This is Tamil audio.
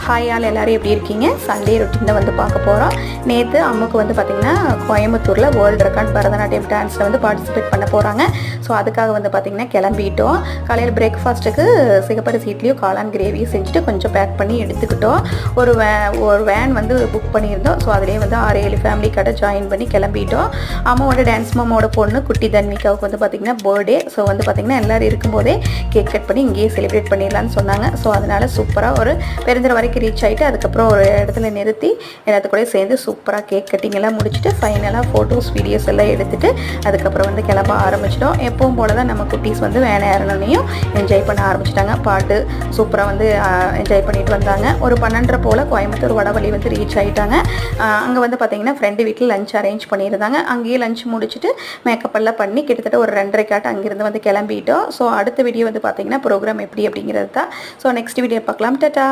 ஹாய் ஆல் எல்லோரும் எப்படி இருக்கீங்க? சண்டே ரொட்டீன் வந்து பார்க்க போகிறோம். நேற்று அம்முக்கு வந்து பார்த்திங்கன்னா கோயம்புத்தூரில் வேர்ல்டு ரெக்கார்ட் பரதநாட்டியம் டான்ஸில் வந்து பார்ட்டிசிபேட் பண்ண போகிறாங்க. ஸோ அதுக்காக வந்து பார்த்திங்கன்னா கிளம்பிட்டோம். காலையில் பிரேக்ஃபாஸ்ட்டுக்கு சிகப்பரிசி இட்லியும் காளான் கிரேவியும் செஞ்சுட்டு கொஞ்சம் பேக் பண்ணி எடுத்துக்கிட்டோம். ஒரு வேன் வந்து புக் பண்ணியிருந்தோம். ஸோ அதிலே வந்து 6-7 ஃபேமிலி கடை ஜாயின் பண்ணி கிளம்பிட்டோம். அம்மாவோட டான்ஸ் மாமாவோட பொண்ணு குட்டி தன்விகாவுக்கு வந்து பார்த்திங்கன்னா பர்த்டே. ஸோ வந்து பார்த்திங்கன்னா எல்லோரும் இருக்கும்போதே கேக் கட் பண்ணி இங்கேயே செலிப்ரேட் பண்ணிடலான்னு சொன்னாங்க. ஸோ அதனால் சூப்பராக ஒரு பெருந்திர வரைக்கும் ரீச் ஆகிட்டு அதுக்கப்புறம் ஒரு இடத்துல நிறுத்தி எல்லாத்து கூட சேர்ந்து சூப்பராக கேக் கட்டிங் எல்லாம் முடிச்சுட்டு ஃபைனலாக ஃபோட்டோஸ் வீடியோஸ் எல்லாம் எடுத்துகிட்டு அதுக்கப்புறம் வந்து கிளம்ப ஆரம்பிச்சிட்டோம். எப்பவும் போல தான் நம்ம குட்டீஸ் வந்து வேனை ஏறணுனையும் என்ஜாய் பண்ண ஆரம்பிச்சிட்டாங்க. பாட்டு சூப்பராக வந்து என்ஜாய் பண்ணிட்டு வந்தாங்க. ஒரு 12:30 போல் கோயம்புத்தூர் வடவழி வந்து ரீச் ஆகிட்டாங்க. அங்கே வந்து பார்த்திங்கன்னா ஃப்ரெண்டு வீட்டில் லஞ்ச் அரேஞ்ச் பண்ணியிருந்தாங்க. அங்கேயே லஞ்ச் முடிச்சுட்டு மேக்கப் எல்லாம் பண்ணி கிட்டத்தட்ட ஒரு 2:30 அங்கேருந்து வந்து கிளம்பிட்டோம். ஸோ அடுத்த வீடியோ வந்து பார்த்திங்கன்னா ப்ரோக்ராம் எப்படி அப்படிங்கிறது தான். ஸோ நெக்ஸ்ட் வீடியோ பார்க்கலாம். டாடா.